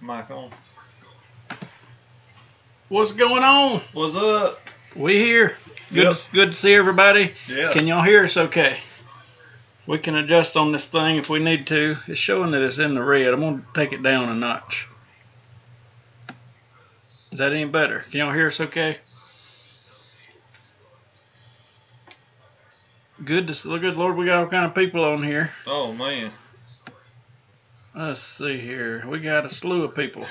Mic on. What's going on? What's up? We here. Good to see everybody. Yeah. Can y'all hear us okay? We can adjust on this thing if we need to. It's showing that it's in the red. I'm going to take it down a notch. Is that any better? Can y'all hear us okay? Good Lord, we got all kind of people on here. Oh, man. Let's see here. We got a slew of people.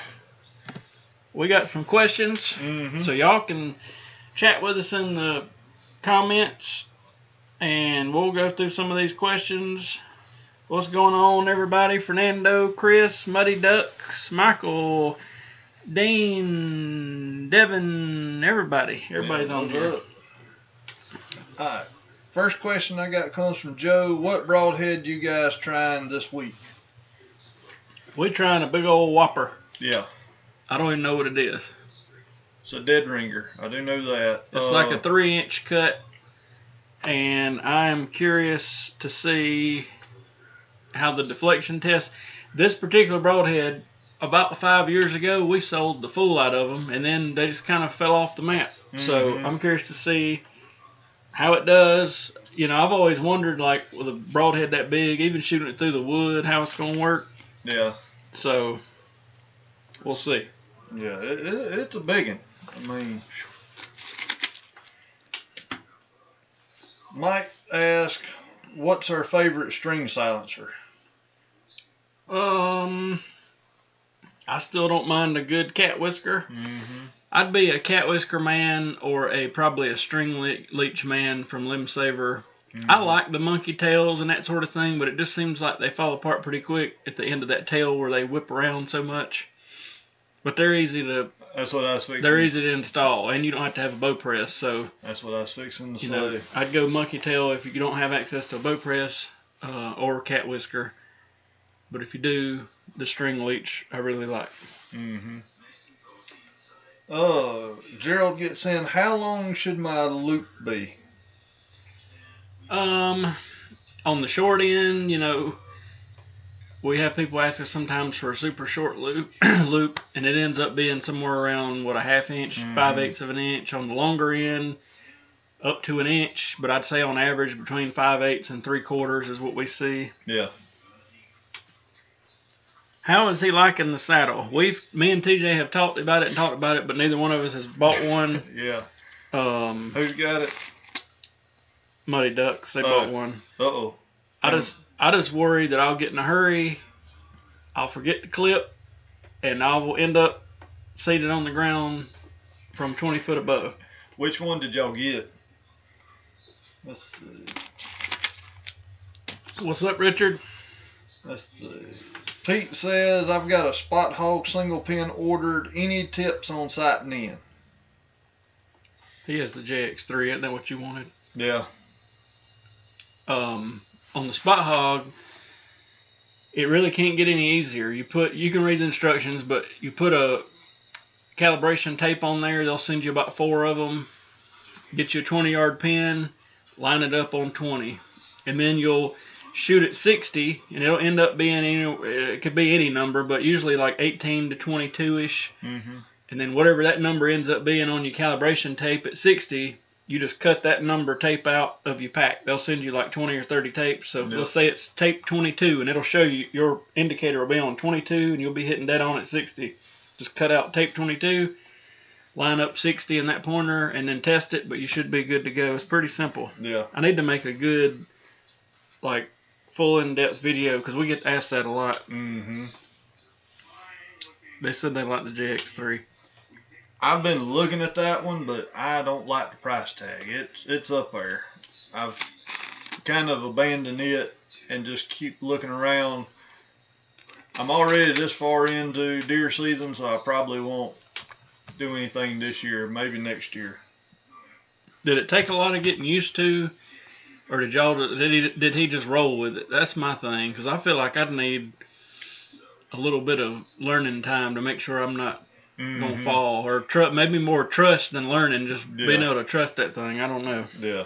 We got some questions, so y'all can chat with us in the comments, and we'll go through some of these questions. What's going on, everybody? Fernando, Chris, Muddy Ducks, Michael, Dean, Devin, everybody's on here. All right. First question I got comes from Joe. What broadhead you guys trying this week? We're trying a big old whopper. Yeah. I don't even know what it is. It's a dead ringer. I do know that. It's like a 3-inch cut, and I am curious to see how the deflection tests. This particular broadhead, about 5 years ago, we sold the fool out of them, and then they just kind of fell off the map. So I'm curious to see how it does. You know, I've always wondered, like, with a broadhead that big, even shooting it through the wood, how it's going to work. Yeah. So we'll see. Yeah, it's a big one. I mean, Mike asked, what's our favorite string silencer? I still don't mind a good cat whisker. I'd be a cat whisker man or probably a string leech man from Limb Saver. I like the monkey tails and that sort of thing, but it just seems like they fall apart pretty quick at the end of that tail where they whip around so much. But they're easy to. That's what I was fixing. They're easy to install, and you don't have to have a bow press. So that's what I was fixing to say. Know, I'd go monkey tail if you don't have access to a bow press or cat whisker. But if you do, the string leech I really like. Gerald gets in. How long should my loop be? On the short end, you know, we have people ask us sometimes for a super short loop, and it ends up being somewhere around, a half inch, 5/8 of an inch. On the longer end, up to an inch, but I'd say on average between 5/8 and 3/4 is what we see. Yeah. How is he liking the saddle? Me and TJ have talked about it, but neither one of us has bought one. Yeah. Who's got it? Muddy Ducks. They bought one. Uh-oh. I just worry that I'll get in a hurry, I'll forget the clip, and I will end up seated on the ground from 20 foot above. Which one did y'all get? Let's see. What's up, Richard? Let's see. Pete says, I've got a Spot Hog single pin ordered. Any tips on sighting in? He has the JX3. Isn't that what you wanted? Yeah. On the Spot Hog, it really can't get any easier. You can read the instructions, but you put a calibration tape on there. They'll send you about 4 of them. Get you a 20-yard pin, line it up on 20, and then you'll shoot at 60, and it'll end up being it could be any number, but usually like 18 to 22-ish. And then whatever that number ends up being on your calibration tape at 60, you just cut that number tape out of your pack. They'll send you like 20 or 30 tapes. So let's say it's tape 22, and it'll show you your indicator will be on 22, and you'll be hitting dead on at 60. Just cut out tape 22, line up 60 in that pointer, and then test it, but you should be good to go. It's pretty simple. Yeah. I need to make a good, like, full in-depth video because we get asked that a lot. They said they like the JX3. I've been looking at that one, but I don't like the price tag. It's up there. I've kind of abandoned it and just keep looking around. I'm already this far into deer season, so I probably won't do anything this year. Maybe next year. Did it take a lot of getting used to, or did he just roll with it? That's my thing, because I feel like I'd need a little bit of learning time to make sure I'm not gonna fall, or maybe more trust than learning, just being able to trust that thing. I don't know. Yeah.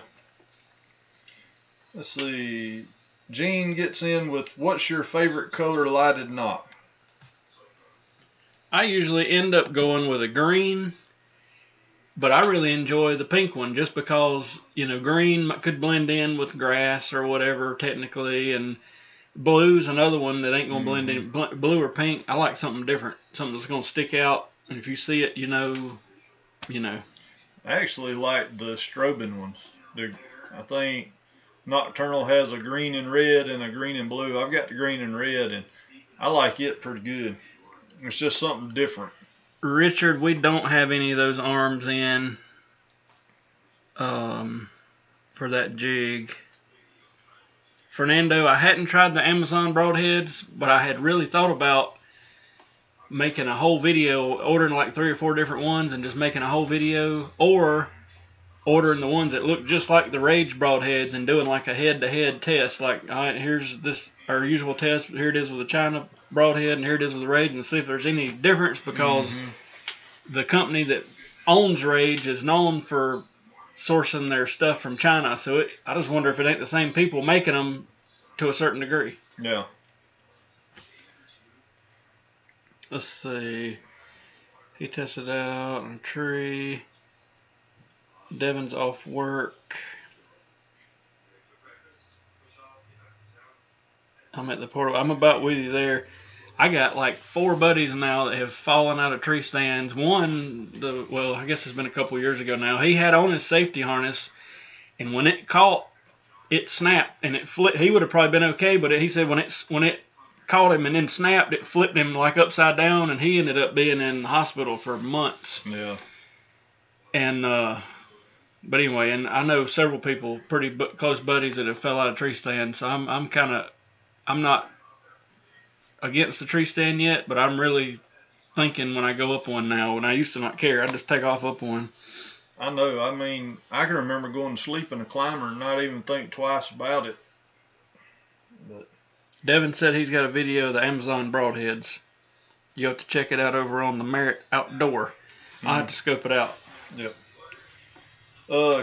Let's see. Gene gets in with, what's your favorite color lighted knot? I usually end up going with a green, but I really enjoy the pink one just because, green could blend in with grass or whatever technically, and blue's another one that ain't going to blend in. Blue or pink, I like something different, something that's going to stick out, and if you see it, you know. I actually like the strobing ones. I think Nocturnal has a green and red and a green and blue. I've got the green and red, and I like it pretty good. It's just something different. Richard, we don't have any of those arms in for that jig. Fernando, I hadn't tried the Amazon Broadheads, but I had really thought about making a whole video, ordering like 3 or 4 different ones and just making a whole video, or ordering the ones that look just like the Rage Broadheads and doing like a head-to-head test. Like, all right, here's our usual test, here it is with the China Broadhead, and here it is with the Rage, and see if there's any difference, because the company that owns Rage is known for sourcing their stuff from China. So I just wonder if it ain't the same people making them to a certain degree. Yeah. Let's see. He tested out on a tree. Devin's off work. I'm at the portal. I'm about with you there. I got like 4 buddies now that have fallen out of tree stands. One, I guess it's been a couple years ago now. He had on his safety harness, and when it caught, it snapped and it flipped. He would have probably been okay, but he said when it caught him and then snapped, it flipped him like upside down, and he ended up being in the hospital for months. Yeah. And but anyway, and I know several people, pretty close buddies, that have fell out of tree stands. So I'm not against the tree stand yet, but I'm really thinking when I go up one now. When I used to not care, I just take off up one. I know. I mean, I can remember going to sleep in a climber and not even think twice about it. But Devin said he's got a video of the Amazon Broadheads. You have to check it out over on the Merritt Outdoor. I'll have to scope it out. Yep.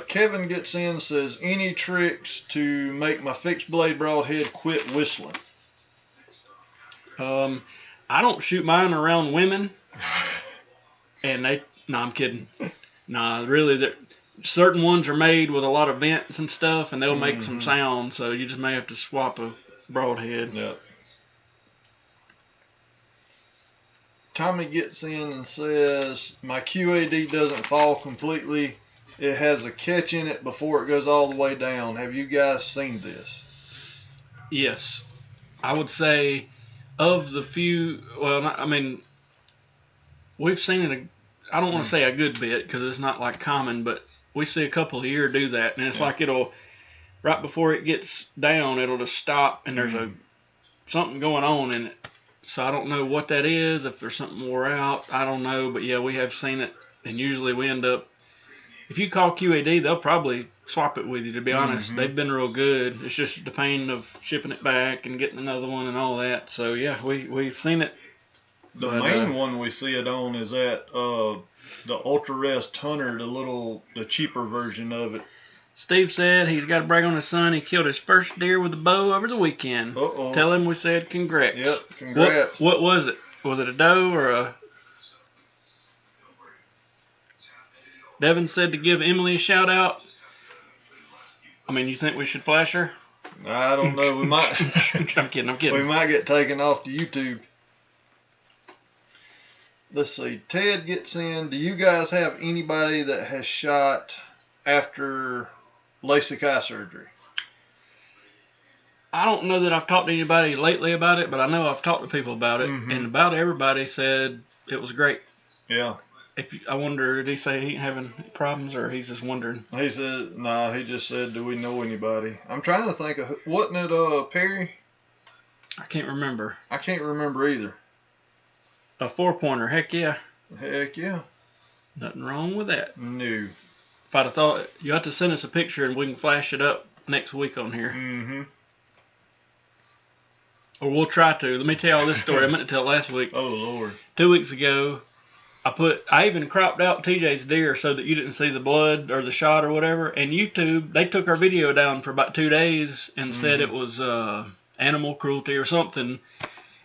Kevin gets in, says, any tricks to make my fixed blade broadhead quit whistling? I don't shoot mine around women. And I'm kidding. Nah, really, certain ones are made with a lot of vents and stuff, and they'll make some sound, so you just may have to swap a broadhead. Yep. Tommy gets in and says, my QAD doesn't fall completely. It has a catch in it before it goes all the way down. Have you guys seen this? Yes. I would say of the few, we've seen it, I don't want to say a good bit because it's not like common, but we see a couple a year do that. And it's like right before it gets down, it'll just stop and there's something going on in it. So I don't know what that is, if there's something wore out, I don't know. But yeah, we have seen it, and usually we end up, if you call QAD, they'll probably swap it with you, to be honest. They've been real good. It's just the pain of shipping it back and getting another one and all that. So yeah, we've seen it. The main one we see it on is at the Ultra Rest Hunter, the cheaper version of it. Steve said he's got to brag on his son. He killed his first deer with a bow over the weekend. Uh-oh. Tell him we said congrats. Yep, congrats. What was it? Was it a doe or a... Devin said to give Emily a shout out. I mean, you think we should flash her? I don't know. We might. I'm kidding. We might get taken off to YouTube. Let's see. Ted gets in. Do you guys have anybody that has shot after LASIK eye surgery? I don't know that I've talked to anybody lately about it, but I know I've talked to people about it, and about everybody said it was great. Yeah. I wonder, did he say he ain't having problems, or he's just wondering? He said, nah, he just said, do we know anybody? I'm trying to think of, wasn't it Perry? I can't remember. I can't remember either. A 4-pointer, heck yeah. Heck yeah. Nothing wrong with that. No. If I'd have thought, you have to send us a picture and we can flash it up next week on here. Or we'll try to. Let me tell y'all this story. I meant to tell last week. Oh, Lord. 2 weeks ago, I even cropped out TJ's deer so that you didn't see the blood or the shot or whatever. And YouTube, they took our video down for about 2 days and said it was animal cruelty or something.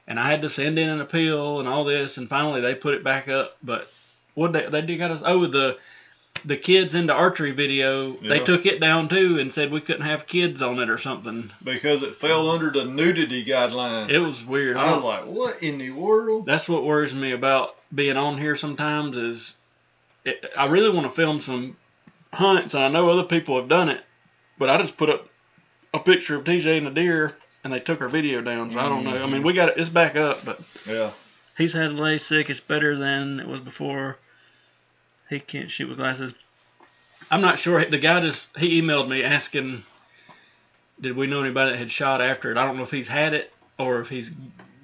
And I had to send in an appeal and all this, and finally they put it back up. But what they did got us? Oh, the kids into archery video, they took it down too and said we couldn't have kids on it or something because it fell under the nudity guideline. It was weird. I was like, what in the world? That's what worries me about being on here sometimes is I really want to film some hunts, and I know other people have done it, but I just put up a picture of TJ and the deer, and they took our video down, so I don't know. I mean, we got it. It's back up, but yeah, he's had LASIK. It's better than it was before. He can't shoot with glasses. I'm not sure. The guy he emailed me asking, did we know anybody that had shot after it? I don't know if he's had it or if he's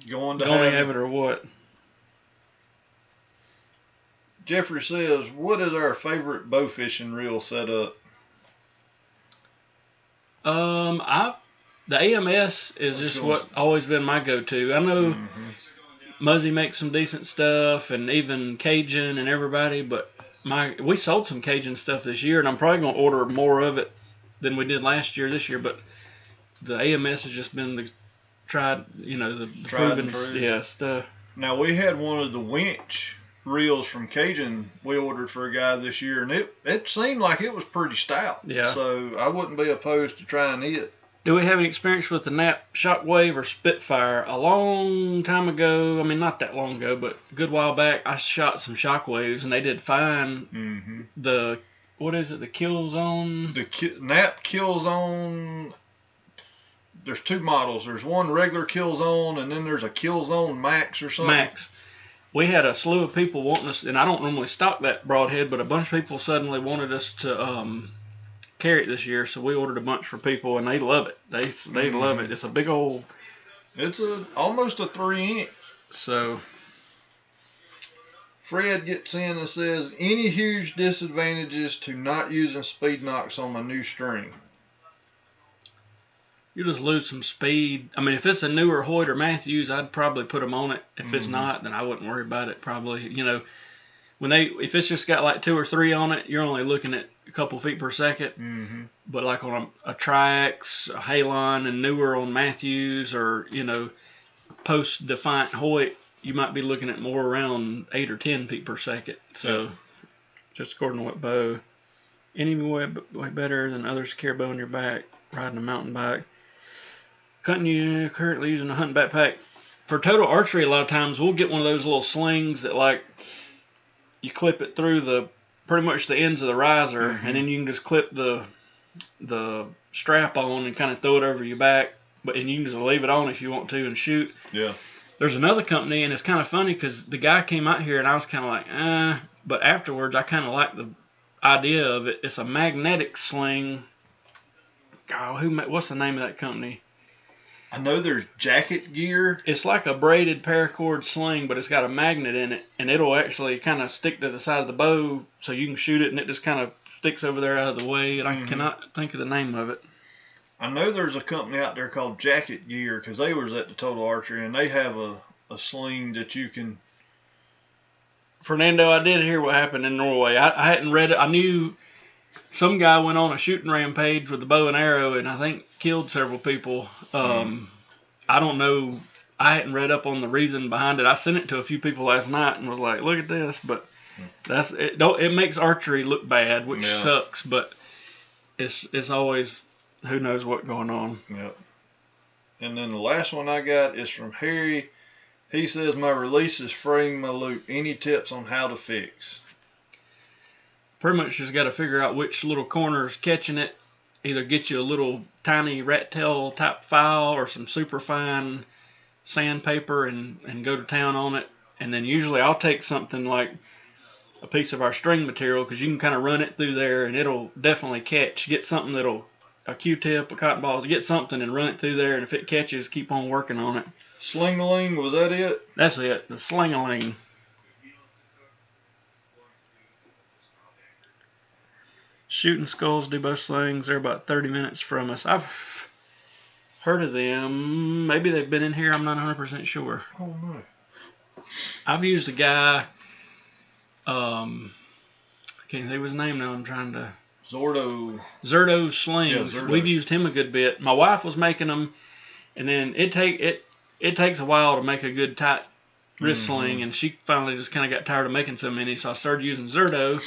going to have it or what. Jeffrey says, what is our favorite bow fishing reel setup? The AMS is just what always been my go-to. I know Muzzy makes some decent stuff, and even Cajun and everybody, but we sold some Cajun stuff this year, and I'm probably going to order more of it than we did last year, this year, but the AMS has just been the tried, the proven stuff. Now, we had one of the winch reels from Cajun we ordered for a guy this year, and it seemed like it was pretty stout. Yeah. So I wouldn't be opposed to trying it. Do we have any experience with the Nap Shockwave or Spitfire? A long time ago, I mean, not that long ago, but a good while back, I shot some Shockwaves, and they did fine. The, what is it, the Killzone? The Nap Killzone, there's two models. There's one regular Killzone, and then there's a Killzone Max or something. Max. We had a slew of people wanting us, and I don't normally stock that Broadhead, but a bunch of people suddenly wanted us to carry it this year, so we ordered a bunch for people, and they love it. They love it. It's a big old. It's almost a 3-inch. So. Fred gets in and says, any huge disadvantages to not using speed knocks on my new string? You just lose some speed. I mean, if it's a newer Hoyt or Matthews, I'd probably put them on it. If it's not, then I wouldn't worry about it. Probably, if it's just got like 2 or 3 on it, you're only looking at a couple feet per second. But like on a Tri-X, a Halon, and newer on Matthews, or post-Defiant Hoyt, you might be looking at more around 8 or 10 feet per second. So, just according to what bow, any way better than others carry a bow on your back, riding a mountain bike. Currently using a hunting backpack. For total archery, a lot of times we'll get one of those little slings that you clip it through pretty much the ends of the riser, and then you can just clip the strap on and kind of throw it over your back, and you can just leave it on if you want to and shoot. Yeah. There's another company, and it's kind of funny because the guy came out here and I was kind of like, but afterwards I kind of like the idea of it. It's a magnetic sling. God, what's the name of that company? I know there's Jacket Gear. It's like a braided paracord sling, but it's got a magnet in it, and it'll actually kind of stick to the side of the bow, so you can shoot it, and it just kind of sticks over there out of the way, and I cannot think of the name of it. I know there's a company out there called Jacket Gear, because they was at the Total Archery, and they have a sling that you can... Fernando, I did hear what happened in Norway. I hadn't read it. I knew some guy went on a shooting rampage with a bow and arrow, and I think killed several people. I don't know. I hadn't read up on the reason behind it. I sent it to a few people last night and was like, "Look at this," but that's it. It makes archery look bad, which sucks. But it's always who knows what going on. Yep. And then the last one I got is from Harry. He says my release is fraying my loop. Any tips on how to fix? Pretty much just got to figure out which little corner is catching it. Either get you a little tiny rat tail type file or some super fine sandpaper and go to town on it. And then usually I'll take something like a piece of our string material, because you can kind of run it through there and it'll definitely catch. Get something a Q-tip, a cotton ball, get something and run it through there, and if it catches, keep on working on it. Sling-a-ling, was that it? That's it, the sling-a-ling. Shooting Skulls do both slings. They're about 30 minutes from us. I've heard of them. Maybe they've been in here. I'm not 100% sure. Oh, no. I've used a guy. I can't think of his name now. I'm trying to. Zerto Slings. Yeah, Zerto. We've used him a good bit. My wife was making them, and then it it takes a while to make a good tight wrist sling, and she finally just kind of got tired of making so many, so I started using Zerto.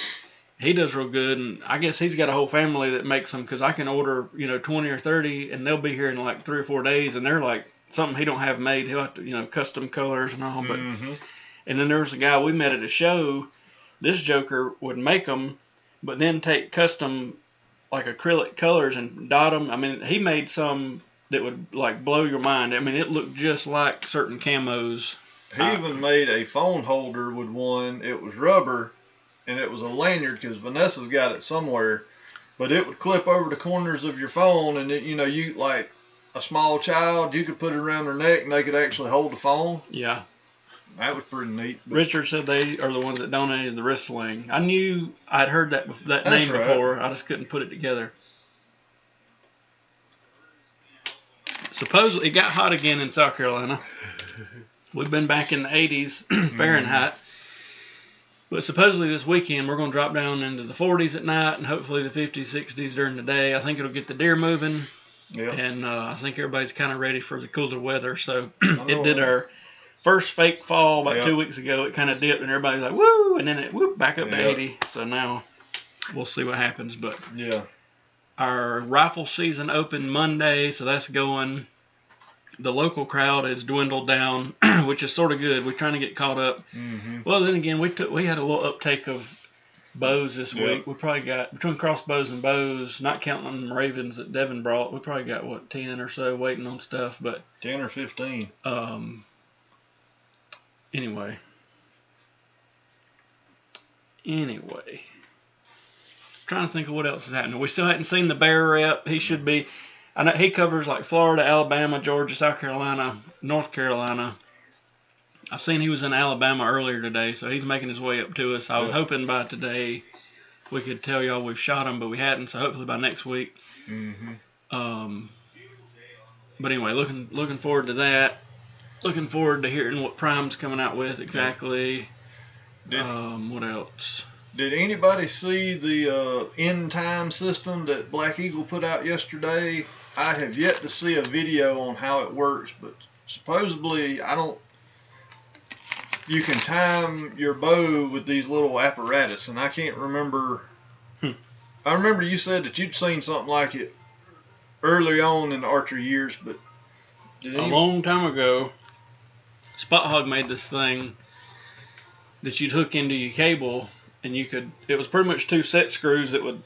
He does real good, and I guess he's got a whole family that makes them, because I can order 20 or 30, and they'll be here in like 3 or 4 days, and they're like something he don't have made. He'll have to custom colors and all. But and then there was a guy we met at a show. This joker would make them, but then take custom like acrylic colors and dot them. I mean, he made some that would like blow your mind. I mean, it looked just like certain camos. He even made a phone holder with one. It was rubber, and it was a lanyard, because Vanessa's got it somewhere. But it would clip over the corners of your phone, and it, you like a small child, you could put it around their neck, and they could actually hold the phone. Yeah. That was pretty neat. Richard said they are the ones that donated the wrist sling. I knew I'd heard that name before. I just couldn't put it together. Supposedly, it got hot again in South Carolina. We've been back in the 80s Fahrenheit. But supposedly this weekend we're going to drop down into the 40s at night, and hopefully the 50s, 60s during the day. I think it'll get the deer moving. Yeah. And I think everybody's kind of ready for the cooler weather. So it did our first fake fall about 2 weeks ago. It kind of dipped, and everybody's like, woo! And then it whoop back up to 80. So now we'll see what happens. But our rifle season opened Monday, so that's going. The local crowd has dwindled down, which is sort of good. We're trying to get caught up. Well, then again, we had a little uptake of bows this week. We probably got, between crossbows and bows, not counting the ravens that Devin brought, we probably got 10 or so waiting on stuff. But 10 or 15. Anyway, trying to think of what else is happening. We still hadn't seen the bear rep. He should be. I know he covers like Florida, Alabama, Georgia, South Carolina, North Carolina. I seen he was in Alabama earlier today, so he's making his way up to us. I was hoping by today we could tell y'all we've shot him, but we hadn't. So hopefully by next week. But anyway, looking forward to that. Looking forward to hearing what Prime's coming out with exactly. What else? Did anybody see the end time system that Black Eagle put out yesterday? I have yet to see a video on how it works, but supposedly you can time your bow with these little apparatus, and I can't remember. I remember you said that you'd seen something like it early on in the archery years, but long time ago, Spot Hog made this thing that you'd hook into your cable, and it was pretty much 2 set screws that would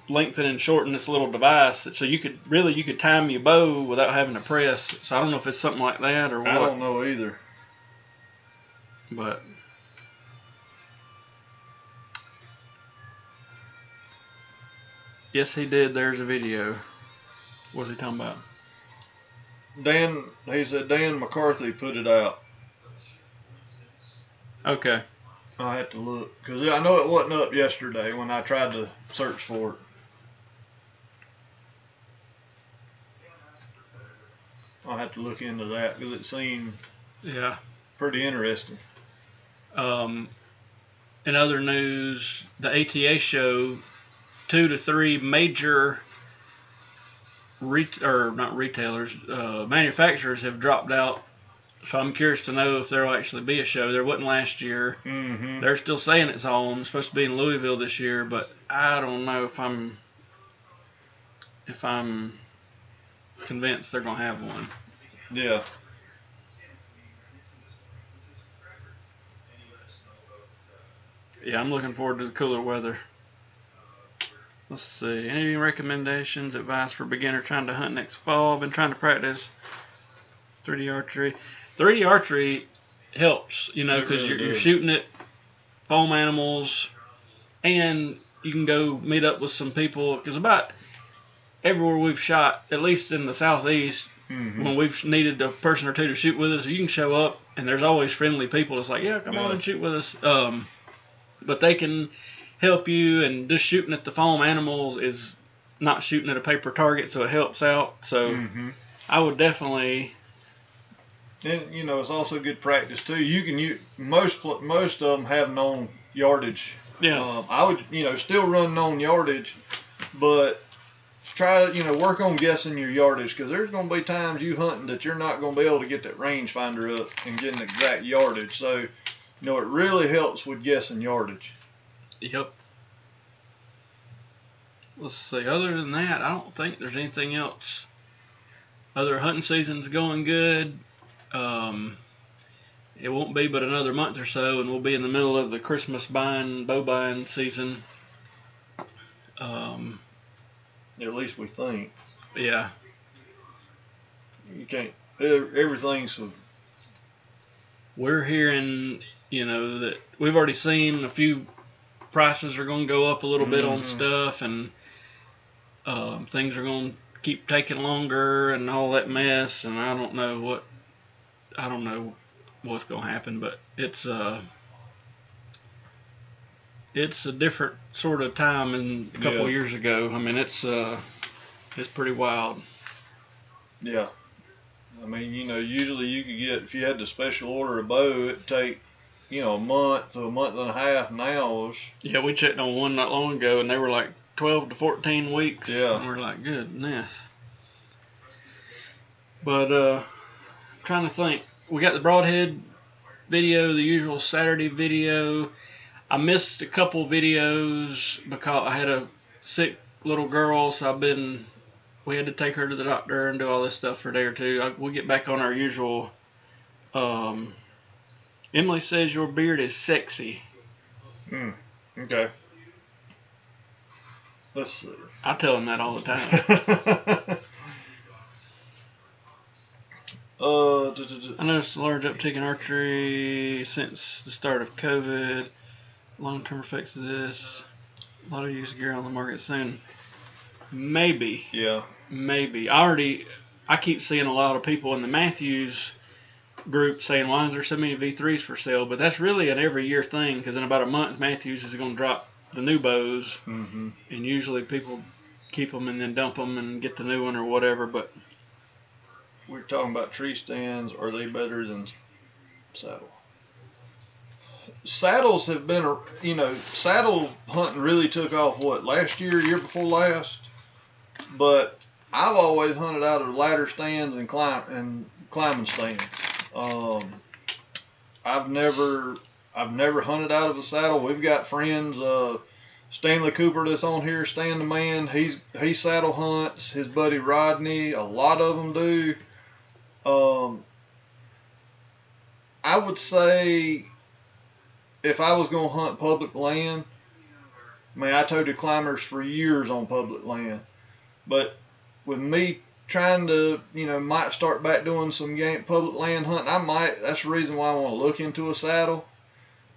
lengthen and shorten this little device, so you could time your bow without having to press. So I don't know if it's something like that or what. I don't know either. But yes, he did. There's a video. What's he talking about? He said Dan McCarthy put it out. Okay. I have to look, because I know it wasn't up yesterday when I tried to search for it. I'll have to look into that, because it seemed pretty interesting. In other news, the ATA show, 2 to 3 major manufacturers have dropped out. So I'm curious to know if there'll actually be a show. There wasn't last year. They're still saying it's on. It's supposed to be in Louisville this year, but I don't know if I'm convinced they're gonna have one. Yeah. Yeah, I'm looking forward to the cooler weather. Let's see. Any recommendations, advice for beginner trying to hunt next fall? I've been trying to practice 3D archery. 3D archery helps, because you're shooting at foam animals, and you can go meet up with some people. Because about everywhere we've shot, at least in the southeast, when we've needed a person or two to shoot with us, you can show up, and there's always friendly people that's like, come on and shoot with us. But they can help you, and just shooting at the foam animals is not shooting at a paper target, so it helps out. So I would definitely. And it's also good practice too. You can use most of them have known yardage. Yeah. I would still run known yardage, but try to, work on guessing your yardage, because there's going to be times you hunting that you're not going to be able to get that rangefinder up and get an exact yardage. So, it really helps with guessing yardage. Yep. Let's see. Other than that, I don't think there's anything else. Other hunting season's going good. It won't be but another month or so, and we'll be in the middle of the Christmas bow buying season. At least we think. Yeah. You can't. Everything's. We're hearing, that we've already seen a few prices are going to go up a little bit on stuff, and things are going to keep taking longer and all that mess, and I don't know what's going to happen, but it's a different sort of time than a couple of years ago. I mean, it's pretty wild. Yeah. I mean, usually you could get, if you had to special order a bow, it'd take, a month to a month and a half now. Yeah, we checked on one not long ago, and they were like 12 to 14 weeks. Yeah. And we're like, goodness. But trying to think. We got the Broadhead video, the usual Saturday video. I missed a couple videos because I had a sick little girl, so we had to take her to the doctor and do all this stuff for a day or two. We'll get back on our usual. Emily says your beard is sexy. Okay. Let's see. I tell him that all the time. I noticed a large uptick in archery since the start of COVID. Long-term effects of this. A lot of used gear on the market soon. Maybe. Yeah. Maybe. I keep seeing a lot of people in the Matthews group saying, why is there so many V3s for sale? But that's really an every year thing, because in about a month, Matthews is going to drop the new bows. Mm-hmm. And usually people keep them and then dump them and get the new one or whatever. But we're talking about tree stands. Are they better than saddle? Saddles have been, saddle hunting really took off, last year before last? But I've always hunted out of ladder stands and climbing stands. I've never hunted out of a saddle. We've got friends, Stanley Cooper that's on here, Stan the Man. He saddle hunts. His buddy Rodney, a lot of them do. I would say, if I was going to hunt public land, I toted climbers for years on public land. But with me trying to, might start back doing some public land hunting, that's the reason why I want to look into a saddle.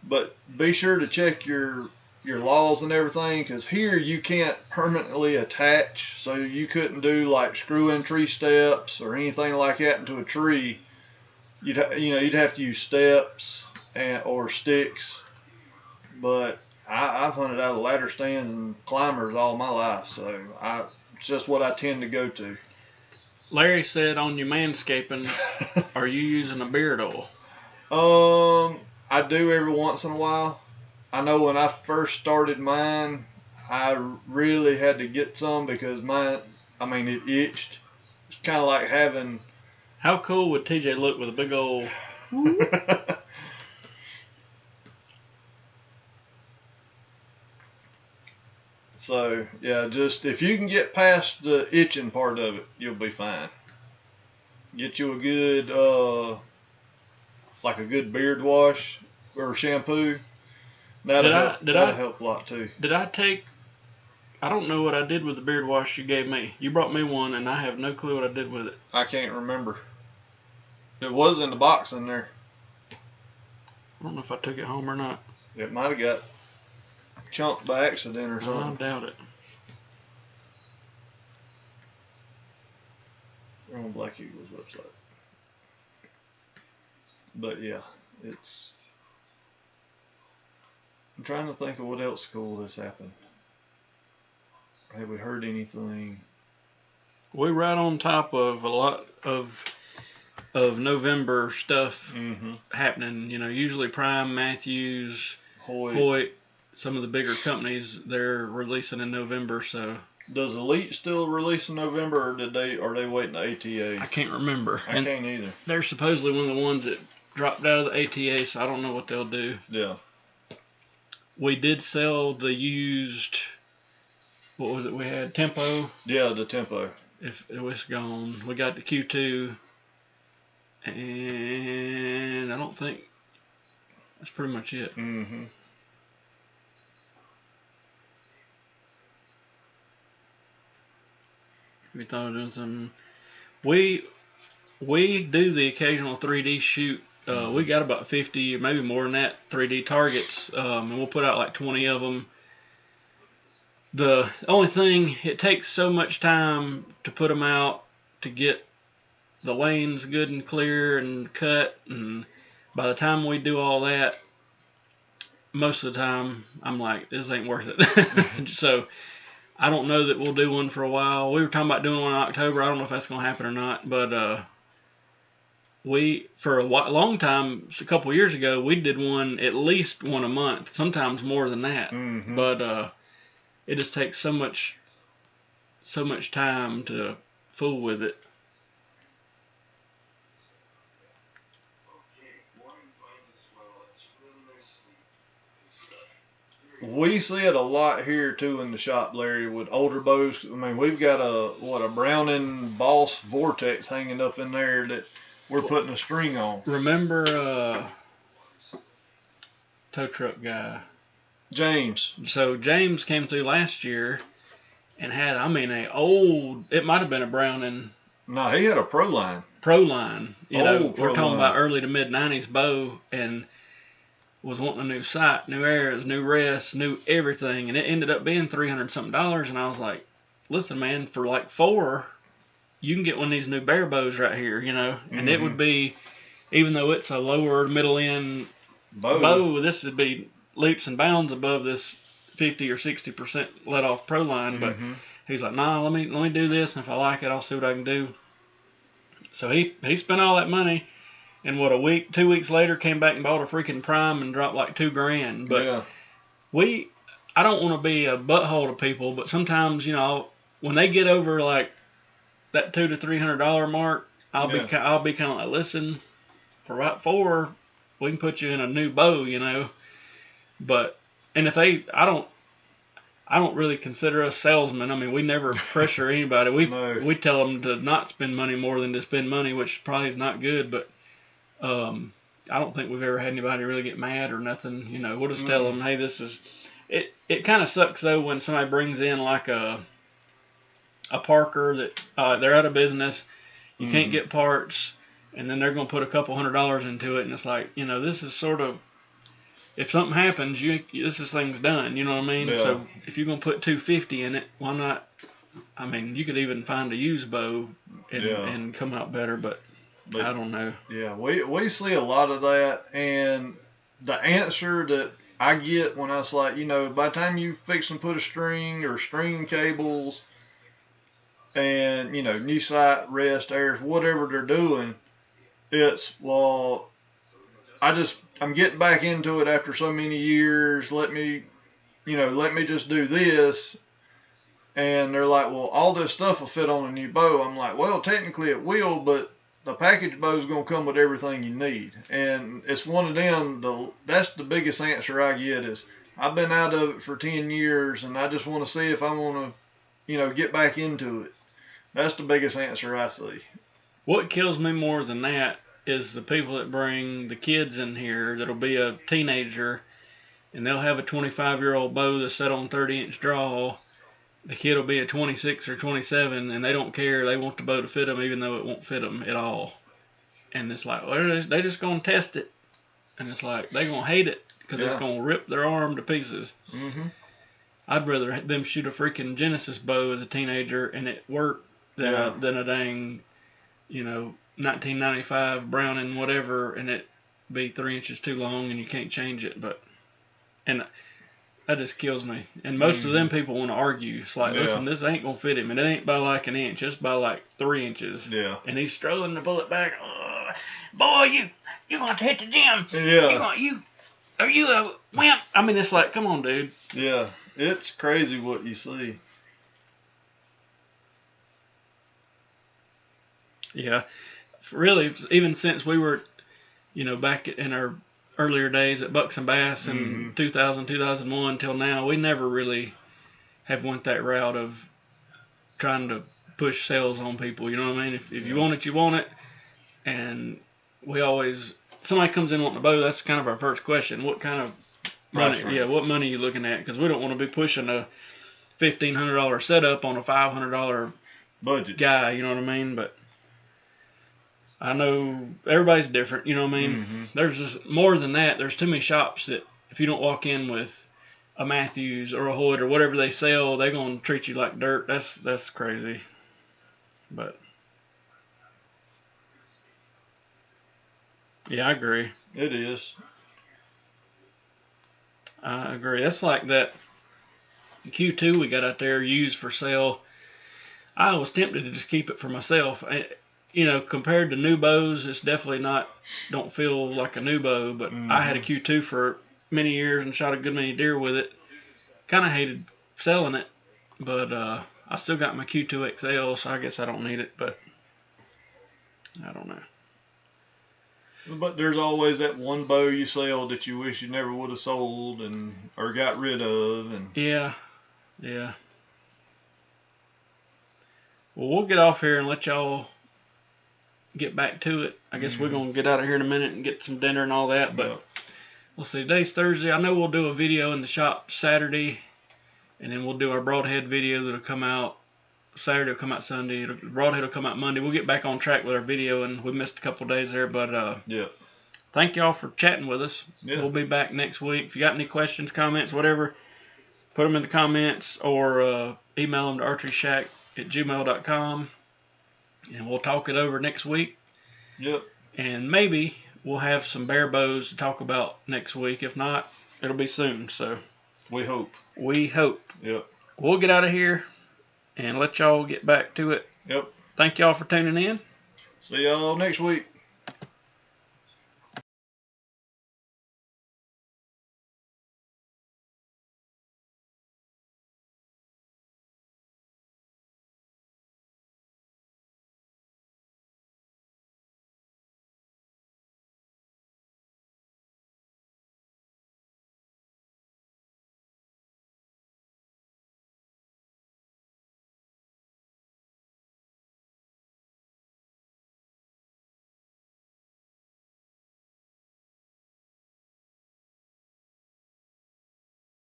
But be sure to check your laws and everything, because here you can't permanently attach, so you couldn't do like screw-in tree steps or anything like that into a tree. You'd have to use steps or sticks. But I've hunted out of ladder stands and climbers all my life, so it's just what I tend to go to. Larry said on your manscaping, are you using a beard oil? I do every once in a while. I know when I first started mine, I really had to get some because it itched. It's kind of like having... How cool would TJ look with a big old... So, yeah, just if you can get past the itching part of it, you'll be fine. Get you a good, like a good beard wash or shampoo. That'll help a lot too. I don't know what I did with the beard wash you gave me. You brought me one and I have no clue what I did with it. I can't remember. It was in the box in there. I don't know if I took it home or not. It might have got chunked by accident or something. I doubt it. We're on Black Eagle's website. But yeah, I'm trying to think of what else cool that's happened. Have we heard anything? We're right on top of a lot of November stuff happening. Usually Prime, Matthews, Hoyt, some of the bigger companies, they're releasing in November. So Does Elite still release in November, or are they waiting to ATA? I can't remember. I can't either. They're supposedly one of the ones that dropped out of the ATA, so I don't know what they'll do. Yeah. We did sell the used, what was it we had? Tempo? Yeah, the Tempo. If it was gone. We got the Q2, and I don't think, that's pretty much it. Mm-hmm. We thought of doing something. We do the occasional 3D shoot. We got about 50, maybe more than that, 3D targets, and we'll put out like 20 of them. The only thing, it takes so much time to put them out to get the lanes good and clear and cut, and by the time we do all that, most of the time I'm like, this ain't worth it. So I don't know that we'll do one for a while. We were talking about doing one in October. I don't know if that's going to happen or not, but we, for a long time, a couple of years ago, we did one, at least one a month, sometimes more than that. Mm-hmm. But it just takes so much time to fool with it. We see it a lot here too in the shop, Larry, with older bows. I mean, we've got a Browning Boss Vortex hanging up in there that we're putting a string on. Remember tow truck guy? James. So James came through last year and had, it might have been a Browning. No, he had a Pro Line. We're talking about early to mid 90s bow, and was wanting a new sight, new arrows, new rests, new everything, and it ended up being $300 something, and I was like, listen, man, for like $400, you can get one of these new bear bows right here, and it would be, even though it's a lower middle end bow, this would be leaps and bounds above this 50 or 60% let off Pro Line. But he's like, nah, let me do this, and if I like it, I'll see what I can do. So he spent all that money, and 2 weeks later came back and bought a freaking Prime and dropped like $2,000. But I don't want to be a butthole to people, but sometimes, when they get over like that $200 to $300 mark, I'll be kind of like, listen, for about $400, we can put you in a new bow, But, and if I don't really consider us salesmen. I mean, we never pressure anybody. We tell them to not spend money more than to spend money, which probably is not good. But I don't think we've ever had anybody really get mad or nothing. We'll just tell them, hey, this is it. It kind of sucks though when somebody brings in like a Parker that they're out of business. You can't get parts, and then they're going to put a couple $100 into it, and it's like, this is sort of, if something happens, this thing's done. You know what I mean? Yeah. So if you're gonna put $250 in it, why not? I mean, you could even find a used bow and come out better, but I don't know. Yeah, we see a lot of that, and the answer that I get when I was like, by the time you fix and put a string or string cables, and new sight, rest, airs, whatever they're doing, it's, well, I'm getting back into it after so many years. Let me just do this. And they're like, well, all this stuff will fit on a new bow. I'm like, well, technically it will, but the package bow is going to come with everything you need. And it's one of them, that's the biggest answer I get is, I've been out of it for 10 years and I just want to see if I want to, get back into it. That's the biggest answer I see. What kills me more than that is the people that bring the kids in here that'll be a teenager, and they'll have a 25-year-old bow that's set on 30-inch draw. The kid will be a 26 or 27, and they don't care. They want the bow to fit them, even though it won't fit them at all. And it's like, well, they're just going to test it. And it's like, they're going to hate it because it's going to rip their arm to pieces. Mm-hmm. I'd rather them shoot a freaking Genesis bow as a teenager and it work than a dang, 1995 Browning whatever, and it be 3 inches too long and you can't change it. And that just kills me. And most of them people want to argue. It's like, listen, this ain't gonna fit him, and it ain't by like an inch. It's by like 3 inches. Yeah. And he's strolling the bullet back. Oh, boy, you gonna have to hit the gym. Yeah. Are you a wimp? I mean, it's like, come on, dude. Yeah. It's crazy what you see. Yeah, really, even since we were, back in our earlier days at Bucks and Bass in 2000, 2001 till now, we never really have went that route of trying to push sales on people. You know what I mean? If you want it, you want it. And we always, somebody comes in wanting a bow, that's kind of our first question. What kind of money? Right. Yeah, what money are you looking at? Because we don't want to be pushing a $1,500 setup on a $500 budget guy. You know what I mean? But I know everybody's different. You know what I mean? There's just more than that. There's too many shops that if you don't walk in with a Matthews or a Hoyt or whatever they sell, they're gonna treat you like dirt. That's crazy. But yeah, I agree. It is. I agree. That's like that Q2 we got out there used for sale. I was tempted to just keep it for myself. Compared to new bows, it's definitely don't feel like a new bow, but I had a Q2 for many years and shot a good many deer with it. Kind of hated selling it, but I still got my Q2 XL, so I guess I don't need it, but I don't know. But there's always that one bow you sell that you wish you never would have sold or got rid of. Yeah. Well, we'll get off here and let y'all get back to it. I guess we're going to get out of here in a minute and get some dinner and all that, but let's see, today's Thursday. I know we'll do a video in the shop Saturday, and then we'll do our Broadhead video that'll come out Saturday, will come out Sunday. Broadhead will come out Monday. We'll get back on track with our video, and we missed a couple days there, but thank y'all for chatting with us. We'll be back next week. If you got any questions, comments, whatever, put them in the comments or email them to archeryshack@gmail.com, and we'll talk it over next week. Yep. And maybe we'll have some bear bows to talk about next week. If not, it'll be soon. So we hope. Yep. We'll get out of here and let y'all get back to it. Yep. Thank y'all for tuning in. See y'all next week.